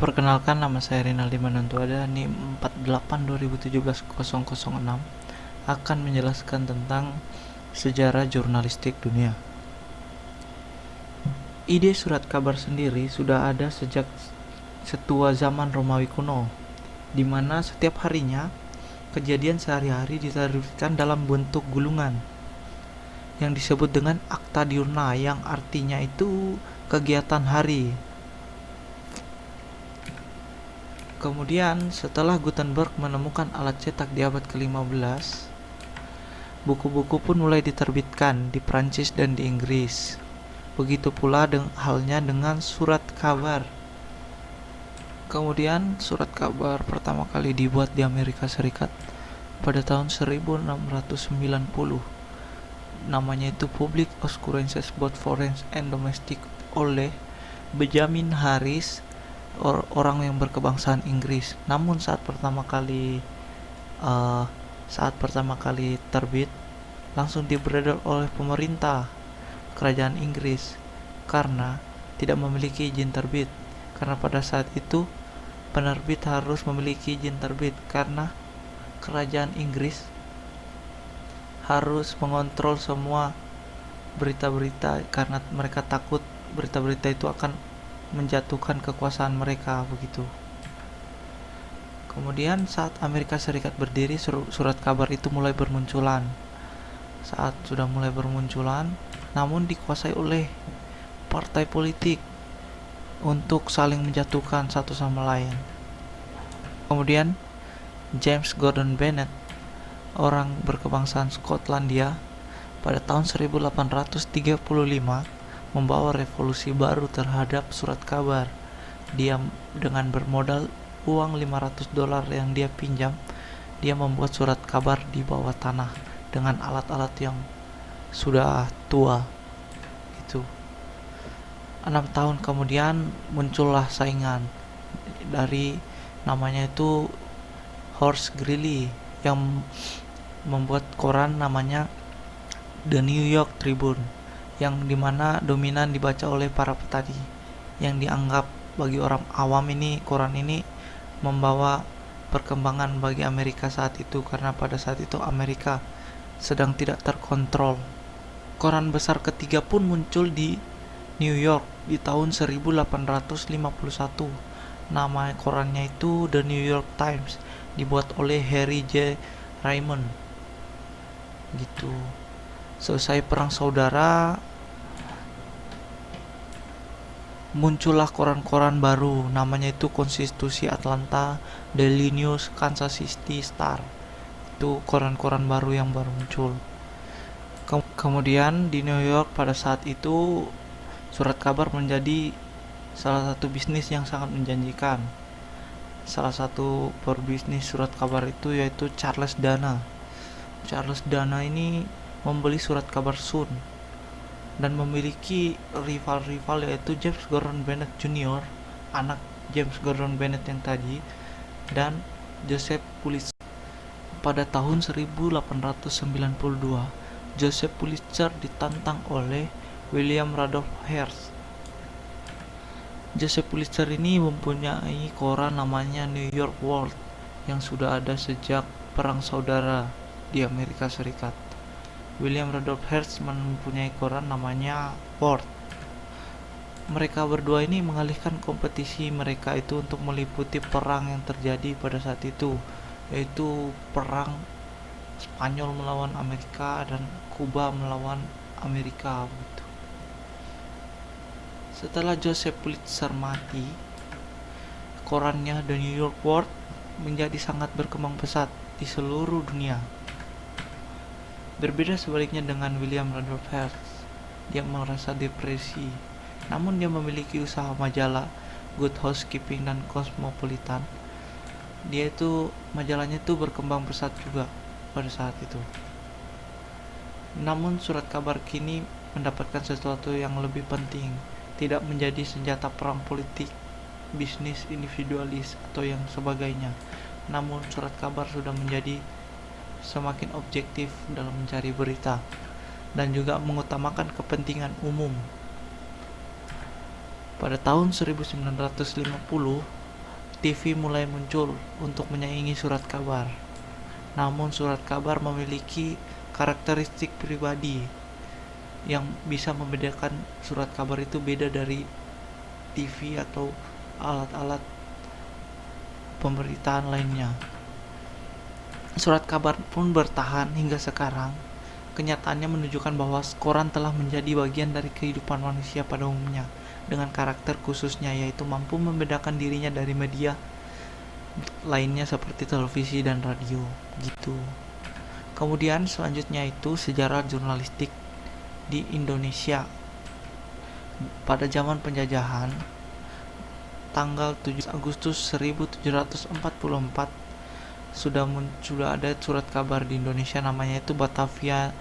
Perkenalkan, nama saya Rinaldi Manantuada, NIM 48 2017 0006, akan menjelaskan tentang sejarah jurnalistik dunia. Ide surat kabar sendiri sudah ada sejak setua zaman Romawi kuno, di mana setiap harinya kejadian sehari-hari diterbitkan dalam bentuk gulungan yang disebut dengan akta diurna, yang artinya itu kegiatan hari. Kemudian setelah Gutenberg menemukan alat cetak di abad ke-15, buku-buku pun mulai diterbitkan di Prancis dan di Inggris. Begitu pula halnya dengan surat kabar. Kemudian surat kabar pertama kali dibuat di Amerika Serikat pada tahun 1690. Namanya itu Public Occurrences both Foreign and Domestic oleh Benjamin Harris, orang yang berkebangsaan Inggris. Namun saat pertama kali terbit, langsung diberedar oleh pemerintah kerajaan Inggris karena tidak memiliki izin terbit. Karena pada saat itu penerbit harus memiliki izin terbit, karena kerajaan Inggris harus mengontrol semua berita-berita, karena mereka takut berita-berita itu akan menjatuhkan kekuasaan mereka, begitu. Kemudian saat Amerika Serikat berdiri, surat kabar itu mulai bermunculan. Saat sudah mulai bermunculan, namun dikuasai oleh partai politik untuk saling menjatuhkan satu sama lain. Kemudian James Gordon Bennett, orang berkebangsaan Skotlandia, pada tahun 1835 membawa revolusi baru terhadap surat kabar. Dia dengan bermodal uang $500 yang dia pinjam, dia membuat surat kabar di bawah tanah dengan alat-alat yang sudah tua. Itu 6 tahun kemudian muncullah saingan dari, namanya itu Horace Greeley, yang membuat koran namanya The New York Tribune, yang dimana dominan dibaca oleh para petani, yang dianggap bagi orang awam ini, koran ini membawa perkembangan bagi Amerika saat itu, karena pada saat itu Amerika sedang tidak terkontrol. Koran besar ketiga pun muncul di New York di tahun 1851. Nama korannya itu The New York Times, dibuat oleh Harry J. Raymond. Gitu. Selesai perang saudara, muncullah koran-koran baru, namanya itu Konstitusi Atlanta, Daily News, Kansas City Star. Itu koran-koran baru yang baru muncul. Kemudian di New York pada saat itu surat kabar menjadi salah satu bisnis yang sangat menjanjikan. Salah satu perbisnis surat kabar itu yaitu Charles Dana. Charles Dana ini membeli surat kabar Sun dan memiliki rival-rival, yaitu James Gordon Bennett Jr., anak James Gordon Bennett yang tadi, dan Joseph Pulitzer. Pada tahun 1892, Joseph Pulitzer ditantang oleh William Randolph Hearst. Joseph Pulitzer ini mempunyai koran namanya New York World yang sudah ada sejak perang saudara di Amerika Serikat. William Randolph Hearst mempunyai koran namanya World. Mereka berdua ini mengalihkan kompetisi mereka itu untuk meliputi perang yang terjadi pada saat itu, yaitu perang Spanyol melawan Amerika dan Kuba melawan Amerika. Setelah Joseph Pulitzer mati, korannya The New York World menjadi sangat berkembang pesat di seluruh dunia. Berbeda sebaliknya dengan William Randolph Hearst, dia merasa depresi. Namun dia memiliki usaha majalah Good Housekeeping dan Cosmopolitan. Majalahnya itu berkembang pesat juga pada saat itu. Namun surat kabar kini mendapatkan sesuatu yang lebih penting, tidak menjadi senjata perang politik, bisnis individualis atau yang sebagainya. Namun surat kabar sudah menjadi semakin objektif dalam mencari berita dan juga mengutamakan kepentingan umum. Pada tahun 1950, TV mulai muncul untuk menyaingi surat kabar. Namun surat kabar memiliki karakteristik pribadi yang bisa membedakan surat kabar itu beda dari TV atau alat-alat pemberitaan lainnya. Surat kabar pun bertahan hingga sekarang. Kenyataannya menunjukkan bahwa koran telah menjadi bagian dari kehidupan manusia pada umumnya, dengan karakter khususnya yaitu mampu membedakan dirinya dari media lainnya seperti televisi dan radio gitu. Kemudian selanjutnya itu sejarah jurnalistik di Indonesia. Pada zaman penjajahan, tanggal 7 Agustus 1744 sudah ada surat kabar di Indonesia, namanya itu Bataviace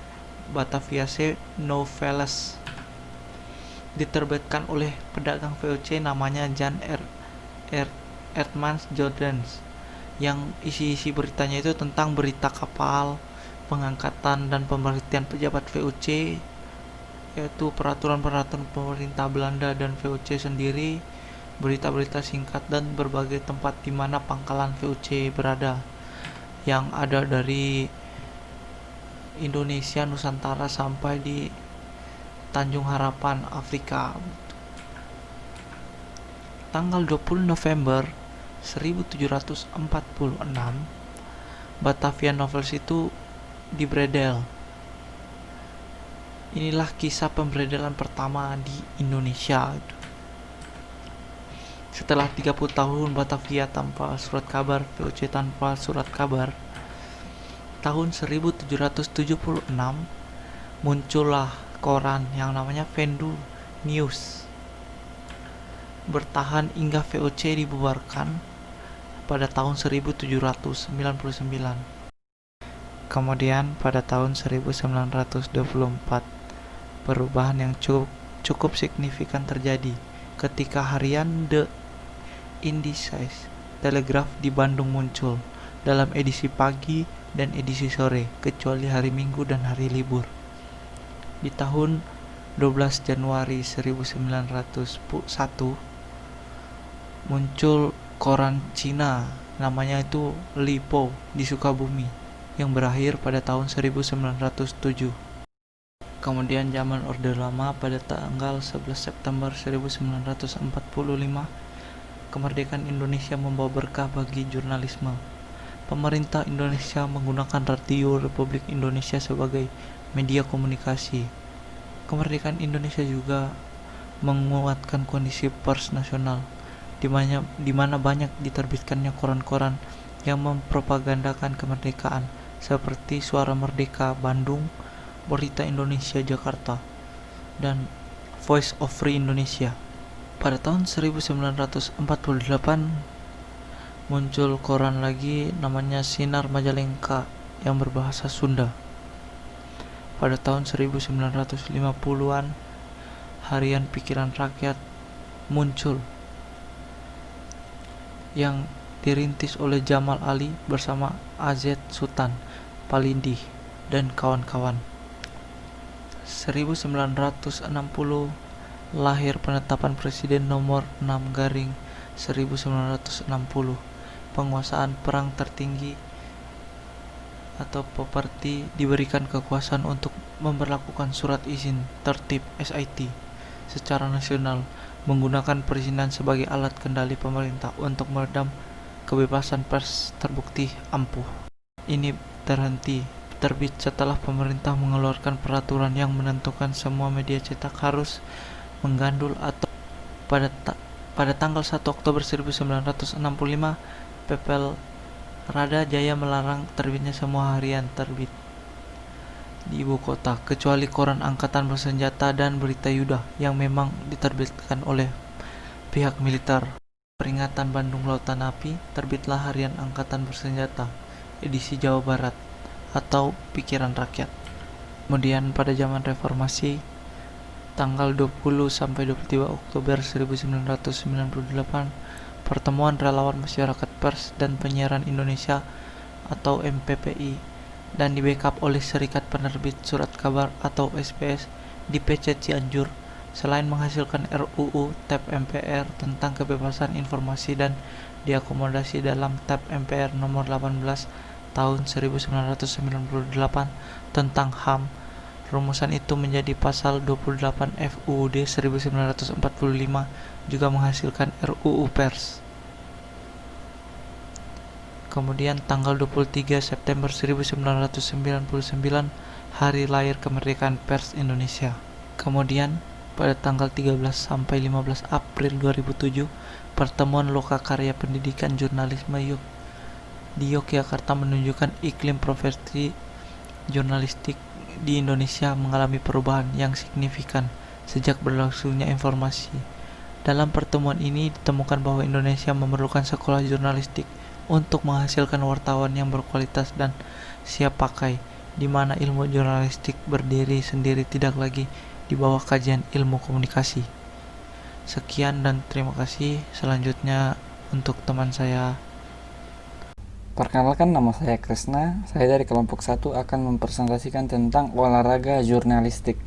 Noveles, diterbitkan oleh pedagang VOC namanya Jan Edmonds Jordans, yang isi beritanya itu tentang berita kapal, pengangkatan dan pemberhentian pejabat VOC, yaitu peraturan-peraturan pemerintah Belanda dan VOC sendiri, berita-berita singkat dan berbagai tempat di mana pangkalan VOC berada, yang ada dari Indonesia, Nusantara sampai di Tanjung Harapan, Afrika. Tanggal 20 November 1746, Batavia Novels itu dibredel. Inilah kisah pembredelan pertama di Indonesia. Setelah 30 tahun Batavia tanpa surat kabar, VOC tanpa surat kabar, tahun 1776 muncullah koran yang namanya Vendu News. Bertahan hingga VOC dibubarkan pada tahun 1799. Kemudian pada tahun 1924 perubahan yang cukup signifikan terjadi ketika harian The Indices Telegraph di Bandung muncul dalam edisi pagi dan edisi sore, kecuali hari Minggu dan hari libur. Di tahun 12 Januari 1901 muncul koran Cina, namanya itu Lipo di Sukabumi, yang berakhir pada tahun 1907. Kemudian zaman Orde Lama pada tanggal 11 September 1945, kemerdekaan Indonesia membawa berkah bagi jurnalisme. Pemerintah Indonesia menggunakan Radio Republik Indonesia sebagai media komunikasi. Kemerdekaan Indonesia juga menguatkan kondisi pers nasional, di mana banyak diterbitkannya koran-koran yang mempropagandakan kemerdekaan seperti Suara Merdeka Bandung, Berita Indonesia Jakarta, dan Voice of Free Indonesia. Pada tahun 1948 muncul koran lagi namanya Sinar Majalengka yang berbahasa Sunda. Pada tahun 1950-an harian Pikiran Rakyat muncul yang dirintis oleh Jamal Ali bersama AZ Sultan Palindi dan kawan-kawan. 1960 lahir penetapan Presiden nomor 6/1960, penguasaan perang tertinggi atau Properti diberikan kekuasaan untuk memberlakukan surat izin tertib SIT secara nasional, menggunakan perizinan sebagai alat kendali pemerintah untuk meredam kebebasan pers terbukti ampuh. Ini terbit setelah pemerintah mengeluarkan peraturan yang menentukan semua media cetak harus menggandul atau pada tanggal 1 Oktober 1965 Pepel Rada Jaya melarang terbitnya semua harian terbit di ibu kota kecuali koran angkatan bersenjata dan berita Yuda yang memang diterbitkan oleh pihak militer. Peringatan Bandung Lautan Api, terbitlah harian angkatan bersenjata edisi Jawa Barat atau Pikiran Rakyat. Kemudian pada zaman reformasi tanggal 20 sampai 23 Oktober 1998, Pertemuan Relawan Masyarakat Pers dan Penyiaran Indonesia atau MPPI dan di backup oleh Serikat Penerbit Surat Kabar atau SPS di PC Cianjur, selain menghasilkan RUU TEP MPR tentang kebebasan informasi dan diakomodasi dalam Tab MPR nomor 18 tahun 1998 tentang HAM. Rumusan itu menjadi pasal 28 FUUD 1945 juga menghasilkan RUU Pers. Kemudian tanggal 23 September 1999 hari lahir kemerdekaan pers Indonesia. Kemudian pada tanggal 13 sampai 15 April 2007 pertemuan Lokakarya Pendidikan Jurnalisme di Yogyakarta menunjukkan iklim profesi jurnalistik di Indonesia mengalami perubahan yang signifikan sejak berlangsungnya informasi. Dalam pertemuan ini ditemukan bahwa Indonesia memerlukan sekolah jurnalistik untuk menghasilkan wartawan yang berkualitas dan siap pakai, di mana ilmu jurnalistik berdiri sendiri tidak lagi di bawah kajian ilmu komunikasi. Sekian dan terima kasih. Selanjutnya untuk teman saya. Perkenalkan, nama saya Krisna. Saya dari kelompok 1 akan mempresentasikan tentang olahraga jurnalistik.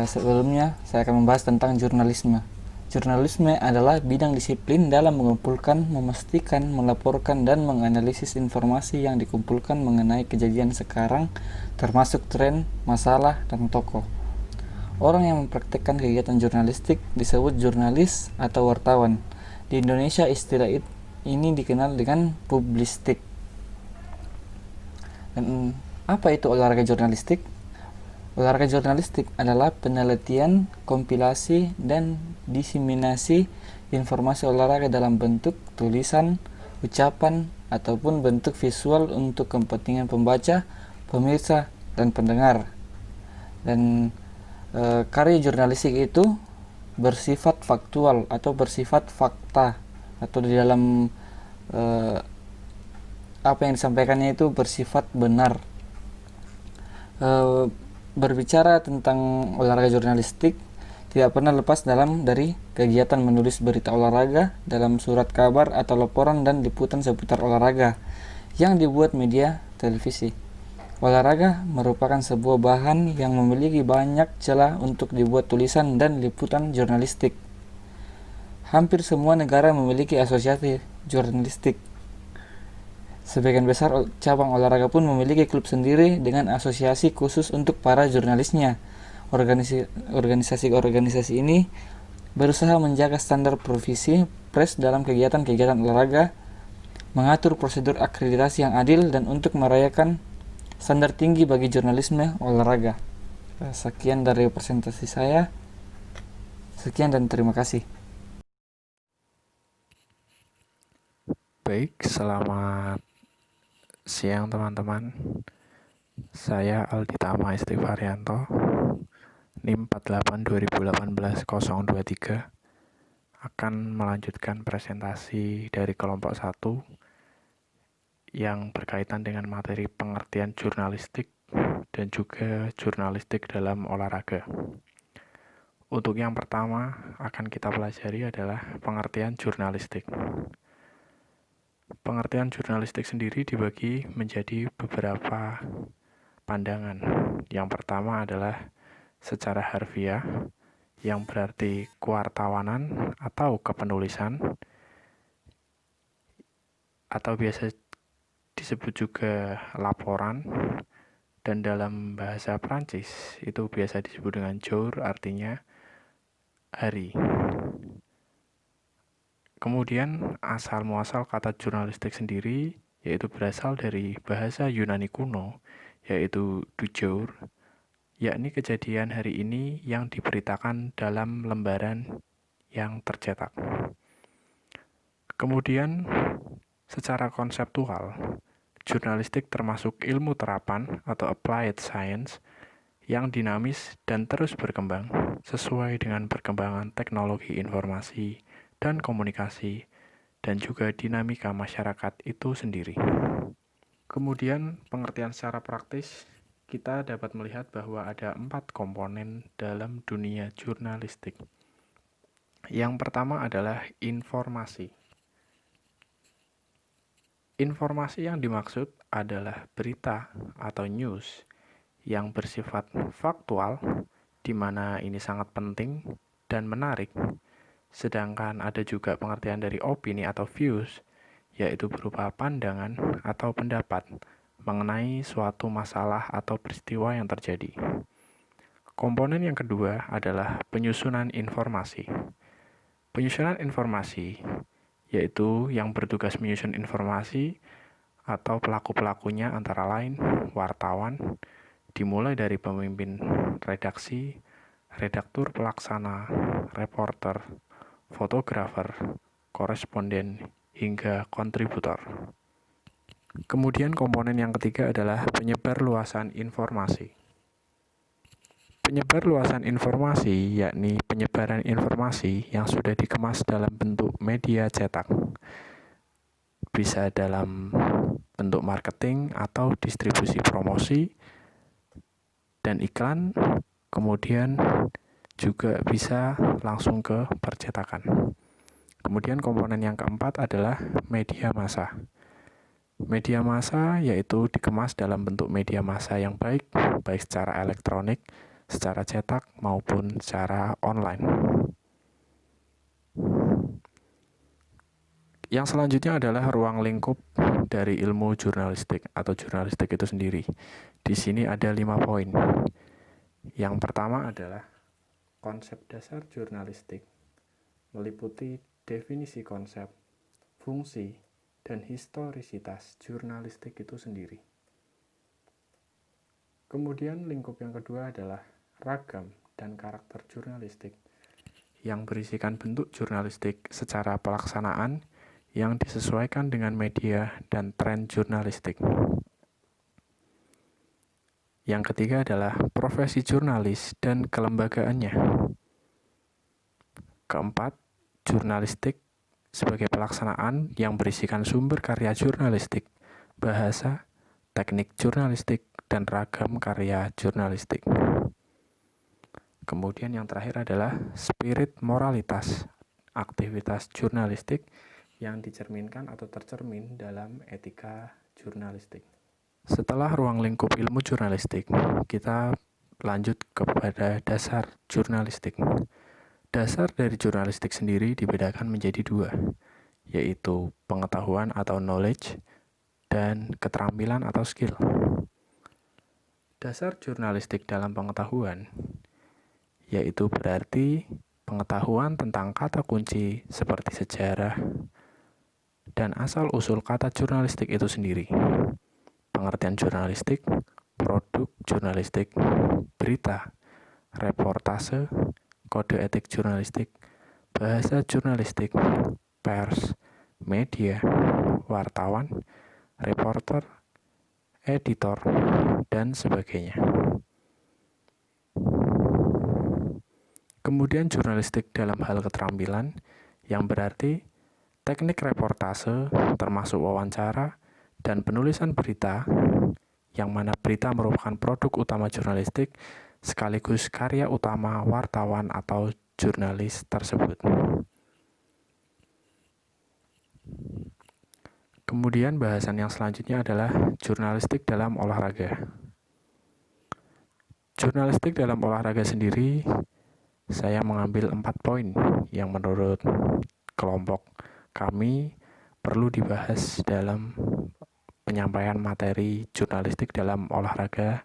Sebelumnya, saya akan membahas tentang jurnalisme. Jurnalisme adalah bidang disiplin dalam mengumpulkan, memastikan, melaporkan, dan menganalisis informasi yang dikumpulkan mengenai kejadian sekarang, termasuk tren, masalah, dan tokoh. Orang yang mempraktikkan kegiatan jurnalistik disebut jurnalis atau wartawan. Di Indonesia, istilah ini dikenal dengan publistik. Dan apa itu olahraga jurnalistik? Olahraga jurnalistik adalah penelitian, kompilasi, dan diseminasi informasi olahraga dalam bentuk tulisan, ucapan, ataupun bentuk visual untuk kepentingan pembaca, pemirsa, dan pendengar. Dan karya jurnalistik itu bersifat faktual atau bersifat fakta, atau di dalam apa yang disampaikannya itu bersifat benar. Berbicara tentang olahraga jurnalistik tidak pernah lepas dari kegiatan menulis berita olahraga dalam surat kabar atau laporan dan liputan seputar olahraga yang dibuat media televisi. Olahraga merupakan sebuah bahan yang memiliki banyak celah untuk dibuat tulisan dan liputan jurnalistik. Hampir semua negara memiliki asosiasi jurnalistik. Sebagian besar cabang olahraga pun memiliki klub sendiri dengan asosiasi khusus untuk para jurnalisnya. Organisasi-organisasi ini berusaha menjaga standar profesi pers dalam kegiatan-kegiatan olahraga, mengatur prosedur akreditasi yang adil, dan untuk merayakan standar tinggi bagi jurnalisme olahraga. Sekian dari presentasi saya. Sekian dan terima kasih. Baik, selamat siang teman-teman. Saya Aldi Tama Istighfarianto, NIM 48 2018 023, akan melanjutkan presentasi dari kelompok 1 yang berkaitan dengan materi pengertian jurnalistik dan juga jurnalistik dalam olahraga. Untuk yang pertama akan kita pelajari adalah pengertian jurnalistik. Pengertian jurnalistik sendiri dibagi menjadi beberapa pandangan. Yang pertama adalah secara harfiah, yang berarti kewartawanan atau kepenulisan, atau biasa disebut juga laporan, dan dalam bahasa Prancis itu biasa disebut dengan jour, artinya hari. Kemudian asal-muasal kata jurnalistik sendiri yaitu berasal dari bahasa Yunani kuno, yaitu du jour, yakni kejadian hari ini yang diberitakan dalam lembaran yang tercetak. Kemudian secara konseptual, jurnalistik termasuk ilmu terapan atau applied science yang dinamis dan terus berkembang sesuai dengan perkembangan teknologi informasi dan komunikasi, dan juga dinamika masyarakat itu sendiri. Kemudian pengertian secara praktis, kita dapat melihat bahwa ada 4 komponen dalam dunia jurnalistik. Yang pertama adalah informasi. Informasi yang dimaksud adalah berita atau news yang bersifat faktual, di mana ini sangat penting dan menarik, Sedangkan ada juga pengertian dari opini atau views, yaitu berupa pandangan atau pendapat mengenai suatu masalah atau peristiwa yang terjadi. Komponen yang kedua adalah penyusunan informasi. Penyusunan informasi yaitu yang bertugas menyusun informasi atau pelaku-pelakunya antara lain wartawan, dimulai dari pemimpin redaksi, redaktur pelaksana, reporter, fotografer, koresponden, hingga kontributor. Kemudian komponen yang ketiga adalah penyebarluasan informasi. Penyebarluasan informasi yakni penyebaran informasi yang sudah dikemas dalam bentuk media cetak. Bisa dalam bentuk marketing atau distribusi promosi dan iklan, kemudian juga bisa langsung ke percetakan. Kemudian komponen yang keempat adalah media massa. Media massa yaitu dikemas dalam bentuk media massa yang baik secara elektronik, secara cetak, maupun secara online. Yang selanjutnya adalah ruang lingkup dari ilmu jurnalistik atau jurnalistik itu sendiri. Di sini ada 5 poin. Yang pertama adalah konsep dasar jurnalistik, meliputi definisi konsep, fungsi, dan historisitas jurnalistik itu sendiri. Kemudian lingkup yang kedua adalah ragam dan karakter jurnalistik, yang berisikan bentuk jurnalistik secara pelaksanaan yang disesuaikan dengan media dan tren jurnalistik. Yang ketiga adalah profesi jurnalis dan kelembagaannya. Keempat, jurnalistik sebagai pelaksanaan yang berisikan sumber karya jurnalistik, bahasa, teknik jurnalistik, dan ragam karya jurnalistik. Kemudian yang terakhir adalah spirit moralitas, aktivitas jurnalistik yang dicerminkan atau tercermin dalam etika jurnalistik. Setelah ruang lingkup ilmu jurnalistik, kita lanjut kepada dasar jurnalistik. Dasar dari jurnalistik sendiri dibedakan menjadi 2, yaitu pengetahuan atau knowledge dan keterampilan atau skill. Dasar jurnalistik dalam pengetahuan yaitu berarti pengetahuan tentang kata kunci seperti sejarah dan asal-usul kata jurnalistik itu sendiri. Pengertian jurnalistik, produk jurnalistik, berita, reportase, kode etik jurnalistik, bahasa jurnalistik, pers, media, wartawan, reporter, editor, dan sebagainya. Kemudian jurnalistik dalam hal keterampilan, yang berarti teknik reportase termasuk wawancara dan penulisan berita, yang mana berita merupakan produk utama jurnalistik sekaligus karya utama wartawan atau jurnalis tersebut. Kemudian bahasan yang selanjutnya adalah jurnalistik dalam olahraga. Jurnalistik dalam olahraga sendiri, saya mengambil 4 poin yang menurut kelompok kami perlu dibahas dalam penyampaian materi jurnalistik dalam olahraga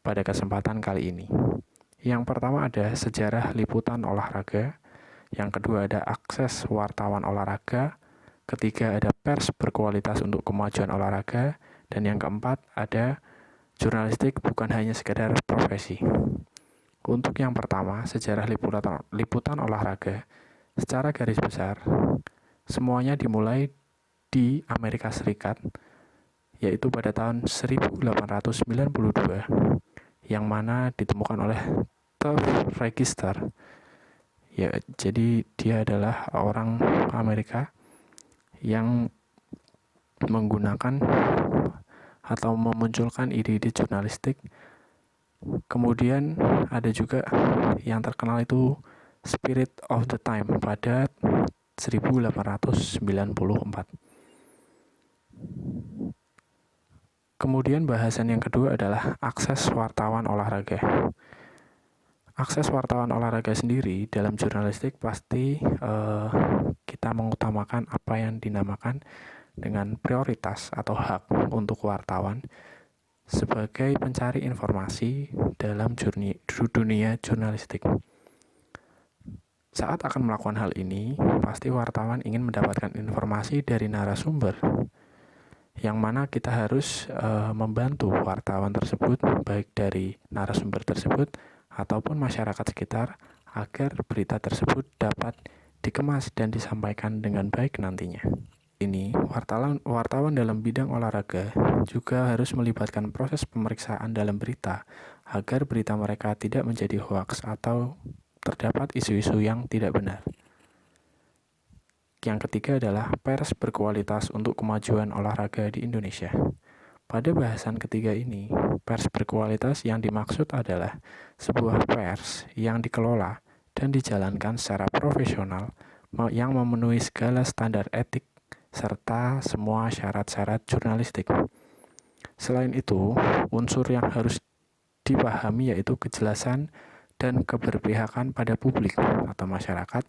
pada kesempatan kali ini. Yang pertama ada sejarah liputan olahraga, yang kedua ada akses wartawan olahraga, ketiga ada pers berkualitas untuk kemajuan olahraga, dan yang keempat ada jurnalistik bukan hanya sekedar profesi. Untuk yang pertama, sejarah liputan olahraga, secara garis besar, semuanya dimulai di Amerika Serikat, yaitu pada tahun 1892, yang mana ditemukan oleh Turf Register. Ya, jadi dia adalah orang Amerika yang menggunakan atau memunculkan ide-ide jurnalistik. Kemudian ada juga yang terkenal itu Spirit of the Time pada 1894. Kemudian bahasan yang kedua adalah akses wartawan olahraga. Akses wartawan olahraga sendiri dalam jurnalistik pasti kita mengutamakan apa yang dinamakan dengan prioritas atau hak untuk wartawan sebagai pencari informasi dalam dunia jurnalistik. Saat akan melakukan hal ini, pasti wartawan ingin mendapatkan informasi dari narasumber, yang mana kita harus membantu wartawan tersebut, baik dari narasumber tersebut ataupun masyarakat sekitar, agar berita tersebut dapat dikemas dan disampaikan dengan baik nantinya. Ini, wartawan dalam bidang olahraga juga harus melibatkan proses pemeriksaan dalam berita, agar berita mereka tidak menjadi hoaks atau terdapat isu-isu yang tidak benar. Yang ketiga adalah pers berkualitas untuk kemajuan olahraga di Indonesia. Pada bahasan ketiga ini, pers berkualitas yang dimaksud adalah sebuah pers yang dikelola dan dijalankan secara profesional yang memenuhi segala standar etik serta semua syarat-syarat jurnalistik. Selain itu, unsur yang harus dipahami yaitu kejelasan dan keberpihakan pada publik atau masyarakat,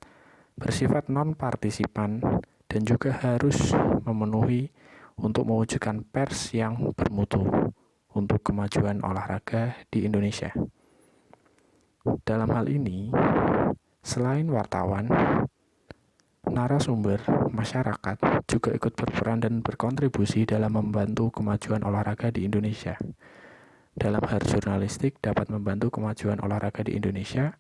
bersifat non-partisipan, dan juga harus memenuhi untuk mewujudkan pers yang bermutu untuk kemajuan olahraga di Indonesia. Dalam hal ini, selain wartawan, narasumber, masyarakat juga ikut berperan dan berkontribusi dalam membantu kemajuan olahraga di Indonesia. Dalam hal jurnalistik dapat membantu kemajuan olahraga di Indonesia,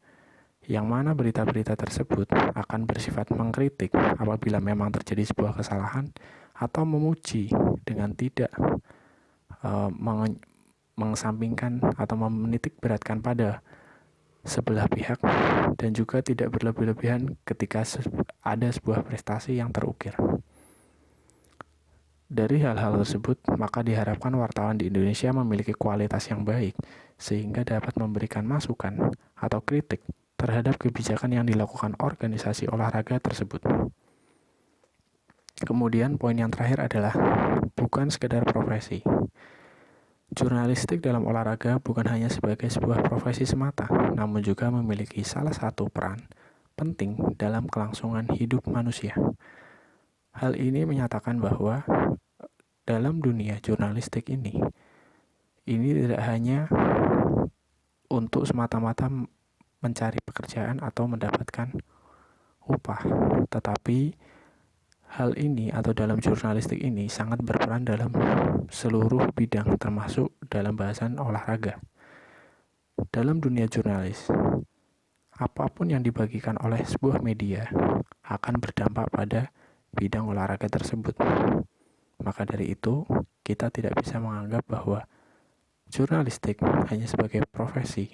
yang mana berita-berita tersebut akan bersifat mengkritik apabila memang terjadi sebuah kesalahan atau memuji dengan tidak mengesampingkan atau menitik beratkan pada sebelah pihak, dan juga tidak berlebih-lebihan ketika ada sebuah prestasi yang terukir. Dari hal-hal tersebut, maka diharapkan wartawan di Indonesia memiliki kualitas yang baik, sehingga dapat memberikan masukan atau kritik terhadap kebijakan yang dilakukan organisasi olahraga tersebut. Kemudian poin yang terakhir adalah bukan sekedar profesi. Jurnalistik dalam olahraga bukan hanya sebagai sebuah profesi semata, namun juga memiliki salah satu peran penting dalam kelangsungan hidup manusia. Hal ini menyatakan bahwa dalam dunia jurnalistik ini tidak hanya untuk semata-mata mencari pekerjaan atau mendapatkan upah, tetapi hal ini atau dalam jurnalistik ini sangat berperan dalam seluruh bidang, termasuk dalam bahasan olahraga. Dalam dunia jurnalis, apapun yang dibagikan oleh sebuah media akan berdampak pada bidang olahraga tersebut. Maka dari itu, kita tidak bisa menganggap bahwa jurnalistik hanya sebagai profesi,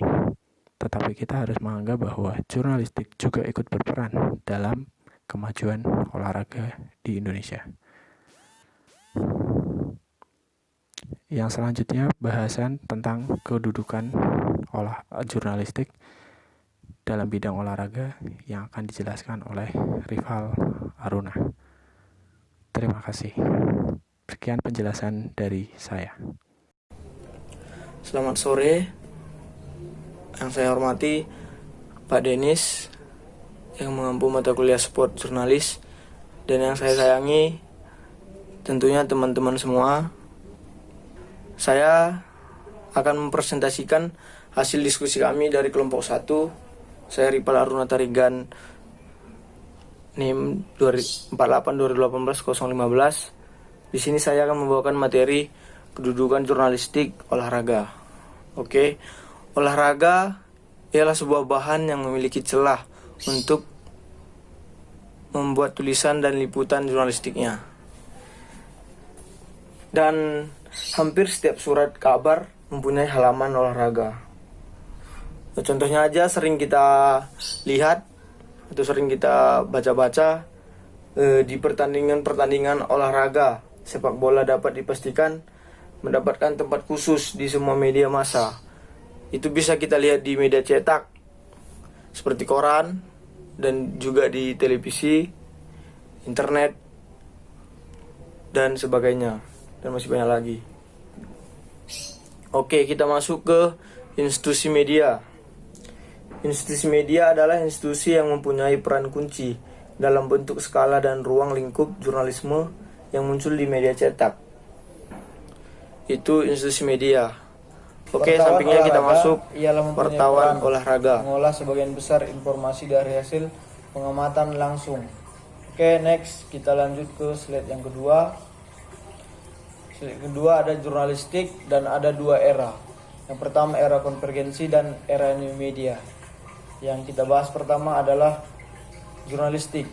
tetapi kita harus menganggap bahwa jurnalistik juga ikut berperan dalam kemajuan olahraga di Indonesia. Yang selanjutnya, bahasan tentang kedudukan jurnalistik dalam bidang olahraga yang akan dijelaskan oleh Rival Aruna. Terima kasih. Sekian penjelasan dari saya. Selamat sore. Yang saya hormati Pak Denis yang mengampu mata kuliah sport jurnalis, dan yang saya sayangi tentunya teman-teman semua. Saya akan mempresentasikan hasil diskusi kami dari kelompok 1. Saya Rival Aruna Tarigan, NIM 48/2018-015. Di sini saya akan membawakan materi kedudukan jurnalistik olahraga. Oke. Olahraga ialah sebuah bahan yang memiliki celah untuk membuat tulisan dan liputan jurnalistiknya. Dan hampir setiap surat kabar mempunyai halaman olahraga. Contohnya aja sering kita lihat atau sering kita baca-baca di pertandingan-pertandingan olahraga sepak bola dapat dipastikan mendapatkan tempat khusus di semua media massa. Itu bisa kita lihat di media cetak seperti koran, dan juga di televisi, internet, dan sebagainya, dan masih banyak lagi. Oke, kita masuk ke institusi media. Institusi media adalah institusi yang mempunyai peran kunci dalam bentuk skala dan ruang lingkup jurnalisme yang muncul di media cetak. Itu institusi media. Oke, Wartawan sampingnya kita olahraga masuk ialah mempunyai wartawan peran olahraga. mengolah sebagian besar informasi dari hasil pengamatan langsung. Oke, next kita lanjut ke slide yang kedua. Slide kedua ada jurnalistik dan ada dua era. Yang pertama era konvergensi dan era new media. Yang kita bahas pertama adalah jurnalistik.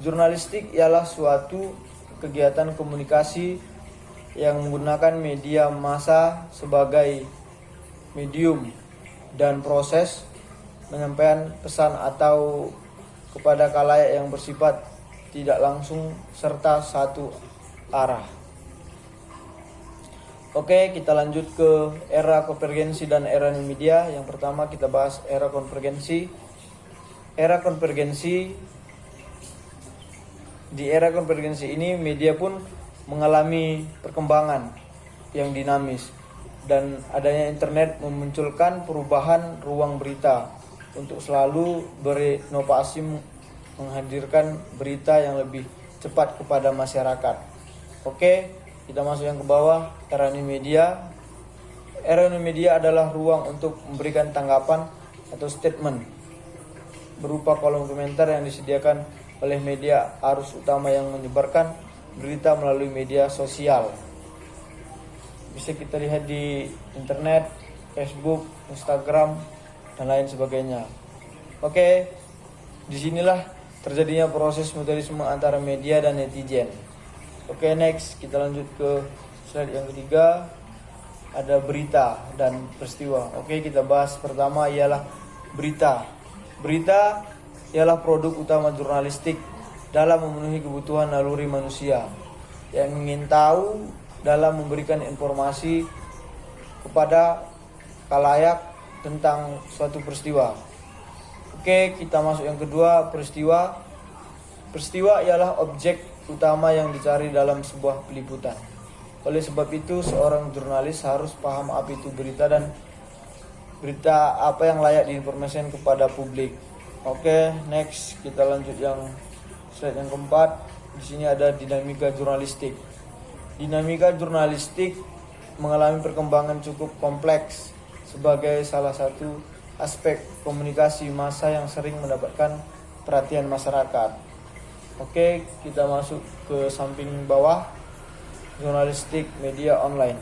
Jurnalistik ialah suatu kegiatan komunikasi yang menggunakan media massa sebagai medium dan proses penyampaian pesan atau kepada khalayak yang bersifat tidak langsung serta satu arah. Oke, kita lanjut ke era konvergensi dan era new media. Yang pertama kita bahas era konvergensi. Era konvergensi, di era konvergensi ini media pun mengalami perkembangan yang dinamis dan adanya internet memunculkan perubahan ruang berita untuk selalu berinovasi menghadirkan berita yang lebih cepat kepada masyarakat. Oke, kita masuk yang ke bawah, era new media. Era new media adalah ruang untuk memberikan tanggapan atau statement berupa kolom komentar yang disediakan oleh media arus utama yang menyebarkan berita melalui media sosial. Bisa kita lihat di internet, Facebook, Instagram, dan lain sebagainya. Oke, disinilah terjadinya proses mutualisme antara media dan netizen. Oke, next kita lanjut ke slide yang ketiga. Ada berita dan peristiwa. Oke, kita bahas pertama ialah berita. Berita ialah produk utama jurnalistik dalam memenuhi kebutuhan naluri manusia yang ingin tahu dalam memberikan informasi kepada khalayak tentang suatu peristiwa. Oke, kita masuk yang kedua, peristiwa. Peristiwa ialah objek utama yang dicari dalam sebuah peliputan. Oleh sebab itu, seorang jurnalis harus paham apa itu berita dan berita apa yang layak diinformasikan kepada publik. Oke, next kita lanjut yang slide yang keempat. Di sini ada dinamika jurnalistik. Dinamika jurnalistik mengalami perkembangan cukup kompleks sebagai salah satu aspek komunikasi massa yang sering mendapatkan perhatian masyarakat. Oke, kita masuk ke samping bawah. Jurnalistik media online.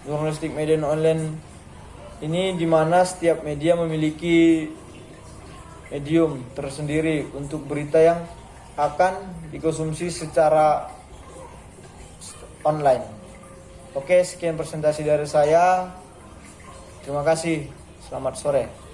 Jurnalistik media online ini di mana setiap media memiliki medium tersendiri untuk berita yang akan dikonsumsi secara online. Oke, sekian presentasi dari saya. Terima kasih. Selamat sore.